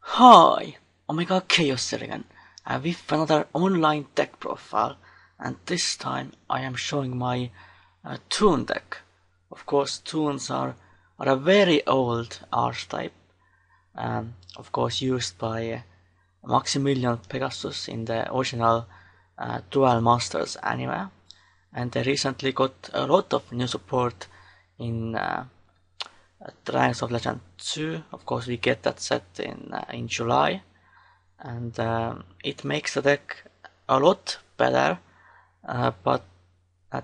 Hi, Omega Chaos here again, with another online deck profile, and this time I am showing my Toon deck. Of course, Toons are a very old archetype, of course used by Maximilian Pegasus in the original Duel Masters anime, and they recently got a lot of new support in Dragons of Legend 2. Of course, we get that set in July, and it makes the deck a lot better, but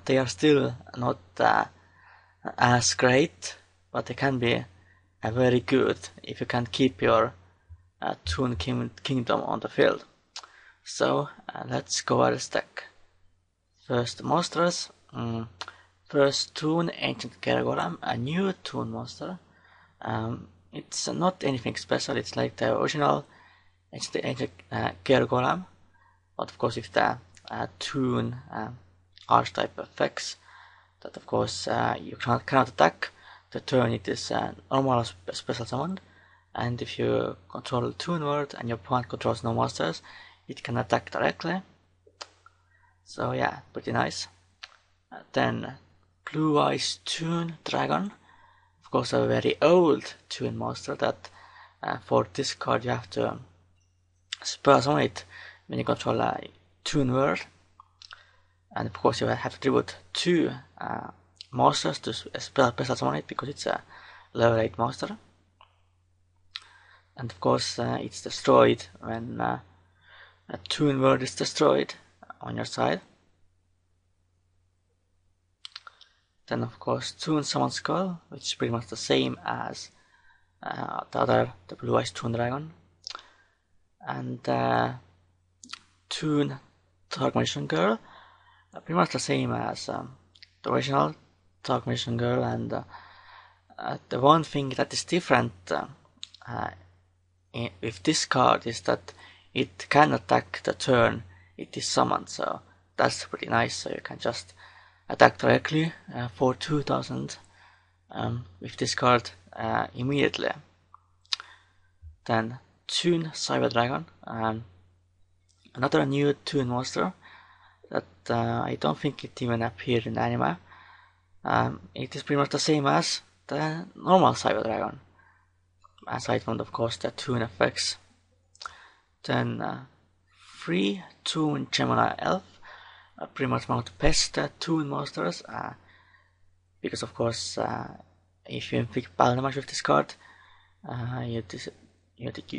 they are still not as great, but they can be very good if you can keep your Toon Kingdom on the field. So let's go over this deck. First monsters. First Toon Ancient Gargoyle, a new Toon monster. It's not anything special, it's like the original Ancient Gargoyle, but of course with the Toon archetype effects that of course you cannot attack the turn it is normal special summon, and if you control Toon World and your opponent controls no monsters, it can attack directly. So yeah, pretty nice. Then Blue Eyes Toon Dragon, of course a very old Toon monster that for this card you have to spell summon it when you control a Toon World, and of course you have to tribute two monsters to special summon it because it's a level 8 monster, and of course it's destroyed when a Toon World is destroyed on your side. Then of course Toon Summon Skull, which is pretty much the same as the Blue Eyes Toon Dragon, and Toon Dark Magician Girl, pretty much the same as the original Dark Magician Girl, and the one thing that is different with this card is that it can attack the turn it is summoned, so that's pretty nice. So you can just attack directly for 2000 with this card immediately. Then Toon Cyber Dragon, another new Toon monster that I don't think it even appeared in anime. It is pretty much the same as the normal Cyber Dragon, aside from of course the Toon effects. Then free Toon Gemini Elf, pretty much want to pest the Toon monsters, because of course if you inflict battle damage with this card, you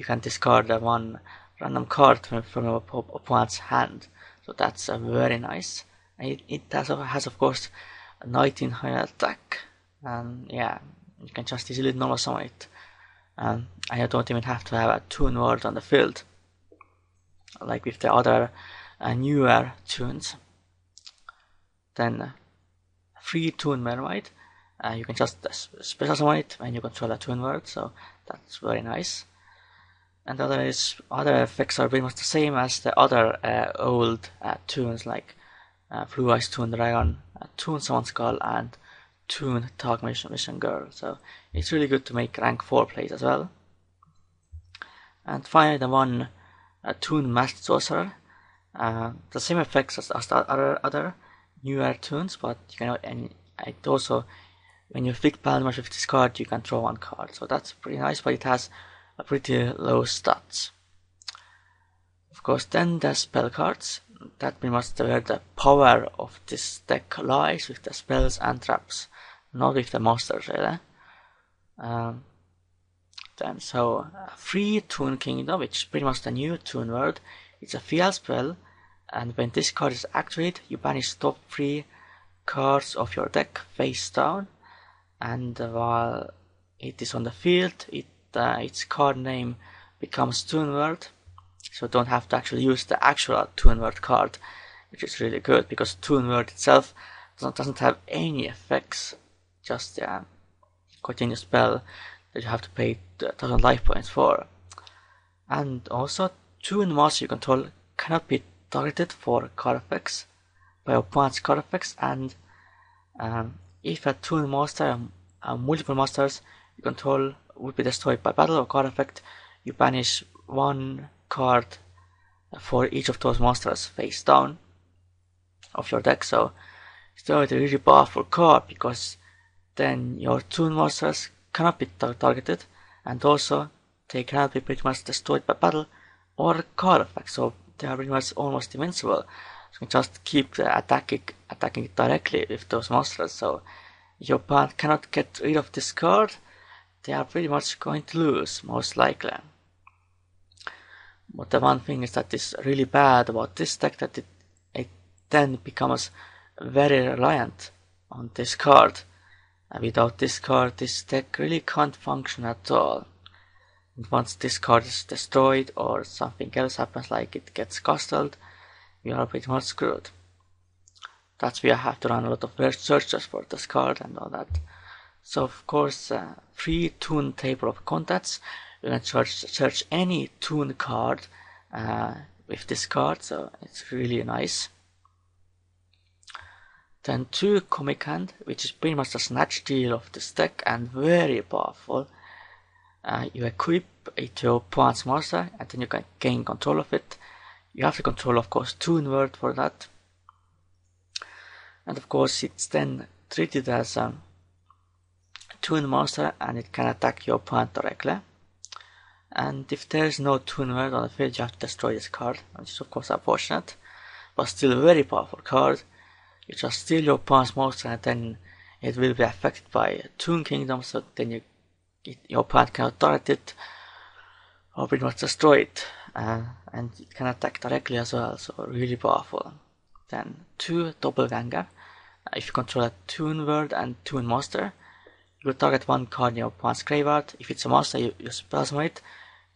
can discard one random card from your opponent's hand, so that's very nice. And it has of course a 19 high attack, and yeah, you can just easily normal summon it, and you don't even have to have a Toon World on the field like with the other newer Toons. Then free Toon Mermaid, you can just special summon it when you control a Toon World, so that's very nice. And other effects are pretty much the same as the other old Toons, like Blue Eyes Toon Dragon, Toon Summon Skull, and Toon Dark Magician Girl. So it's really good to make rank 4 plays as well. And finally the one Toon Masked Sorcerer, the same effects as the other newer Toons, but you can, and it also, when you inflict battle damage with this card, you can draw one card, so that's pretty nice, but it has a pretty low stats. Of course, then the spell cards, that pretty much where the power of this deck lies, with the spells and traps, not with the monsters really. Then so free Toon Kingdom, which is pretty much the new Toon World. It's a field spell, and when this card is activated, you banish top 3 cards of your deck face down, and while it is on the field, its card name becomes Toon World, so don't have to actually use the actual Toon World card, which is really good because Toon World itself doesn't have any effects, just a continuous spell that you have to pay 1000 life points for. And also, Toon monsters you control cannot be targeted for card effects by opponent's card effects, and if a Toon monster multiple monsters you control would be destroyed by battle or card effect, you banish one card for each of those monsters face down of your deck. So it's a really powerful card because then your Toon monsters cannot be targeted, and also they cannot be pretty much destroyed by battle or card effect, so they are pretty much almost invincible. So you can just keep attacking directly with those monsters. So if your opponent cannot get rid of this card, they are pretty much going to lose, most likely. But the one thing is that is really bad about this deck, that it then becomes very reliant on this card. Without this card, this deck really can't function at all. And once this card is destroyed or something else happens, like it gets castled, you are pretty much screwed. That's why I have to run a lot of searches for this card and all that. So of course, free Toon table of contents. You can search any Toon card with this card, so it's really nice. Then 2 Comic Hand, which is pretty much a snatch deal of this deck and very powerful. You equip it to your opponent's monster and then you can gain control of it. You have to control, of course, Toon word for that. And of course, it's then treated as a Toon monster and it can attack your opponent directly. And if there is no Toon word on the field, you have to destroy this card, which is of course unfortunate, but still a very powerful card. You just steal your opponent's monster and then it will be affected by Toon Kingdom, so then your opponent cannot target it or pretty much destroy it, and it can attack directly as well, so really powerful. Then 2 Doppelganger. If you control a Toon word and Toon monster, you will target one card in your opponent's graveyard. If it's a monster, you spellsmo it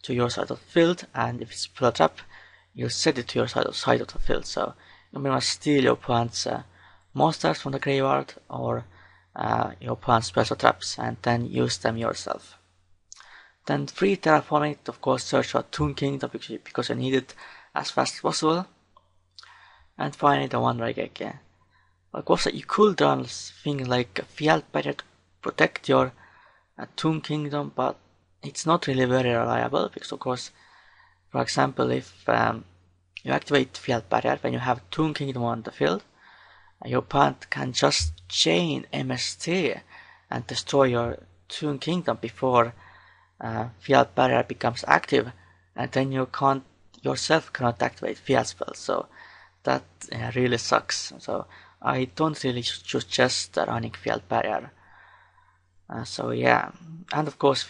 to your side of the field, and if it's a trap, you set it to your side of the field. So you pretty much steal your opponent's monsters from the graveyard or your opponent's spells or traps and then use them yourself. Then 3 Terraforming, of course, search for Toon Kingdom because you need it as fast as possible. And finally the 1 Raigeki. Of course, you could run things like Field Barrier to protect your Toon Kingdom, but it's not really very reliable because, of course, for example, if you activate Field Barrier when you have Toon Kingdom on the field, your opponent can just chain MST and destroy your Toon Kingdom before Field Barrier becomes active, and then you yourself cannot activate field spells, so that really sucks. So I don't really suggest running Field Barrier. So yeah, and of course,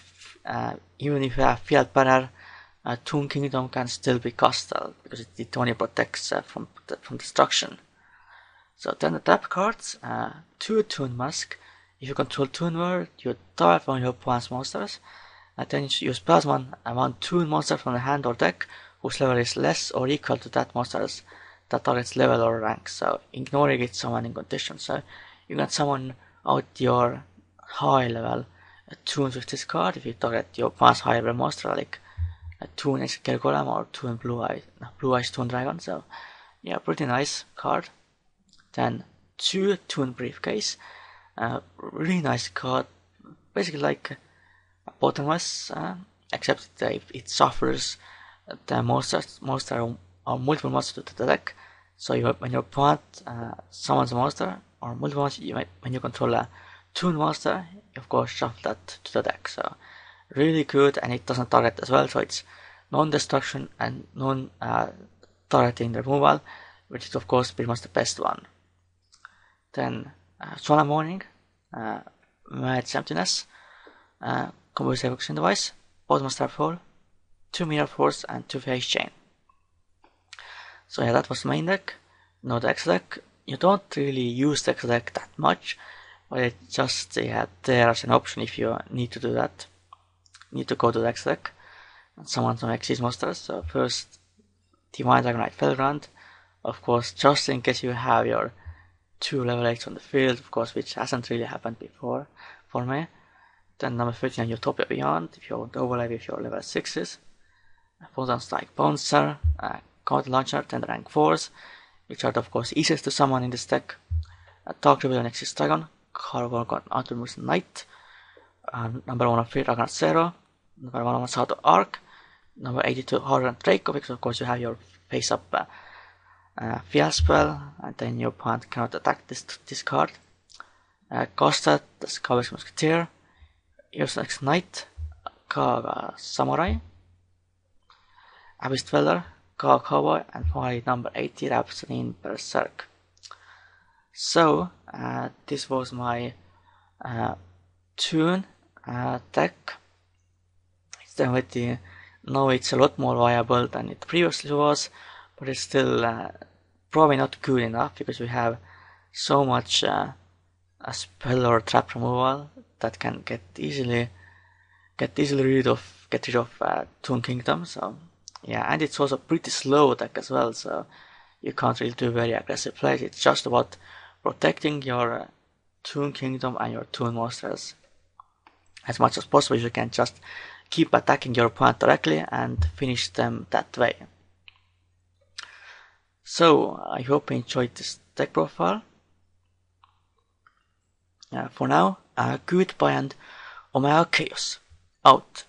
even if you have Field Barrier, Toon Kingdom can still be castled because it only protects from destruction. So then the trap cards, 2 Toon Mask. If you control Toon word, you target one of your opponent's monsters, and then you spell one Toon monster from the hand or deck whose level is less or equal to that monster's that target's level or rank. So ignoring its summoning condition. So you can summon out your high level Toons with this card if you target your opponent's high level monster, like a Toon Executor Golem or Toon Blue Eyes Toon Dragon. So yeah, pretty nice card. Then 2 Toon Briefcase, really nice card, basically like a bottomless, except that it suffers the monster or multiple monsters to the deck. So when your opponent summons a monster or multiple monsters, when you control a Toon monster, you of course shuffle that to the deck. So really good, and it doesn't target as well, so it's non-destruction and non-targeting removal, which is of course pretty much the best one. Then Solar Morning, Match Emptiness, Combo Evocation Device, Bottom Starfall, 2 Mirror Force, and 2 Phase Chain. So yeah, that was the main deck. Now the extra deck, you don't really use the extra deck that much, but it's just there as an option if you need to do that. You need to go to the extra deck and summon some Xyz monsters. So first, Divine Dragonite Fellground, of course, just in case you have your 2 level 8s on the field, of course, which hasn't really happened before for me. Then number 13, Utopia Beyond, if you want to overlay with your level 6s. Photon Strike Bouncer, Card Launcher, then the rank 4s, which are of course easiest to summon in this deck. Dark Rebellion Xyz Dragon, Cargorgon Outermost Knight, number 1 of 3 Ragnar Zero, number 1 of Shadow Arc, number 82 Horror and Draco, because of course you have your face-up Fial spell, and then your opponent cannot attack this card. Costa, the Khaos Musketeer, Eosnex Knight, Kaga Samurai, Abyss Dweller, Kaga Cowboy, and finally number 80 Rhapsody Berserk. So, this was my Toon deck. It's definitely, now it's a lot more viable than it previously was, but it's still probably not good enough because we have so much a spell or trap removal that can get easily rid of Toon Kingdom. So yeah, and it's also pretty slow deck as well, so you can't really do very aggressive plays. It's just about protecting your Toon Kingdom and your Toon monsters as much as possible. You can just keep attacking your opponent directly and finish them that way. So I hope you enjoyed this deck profile. For now, goodbye and Omega Khaos out.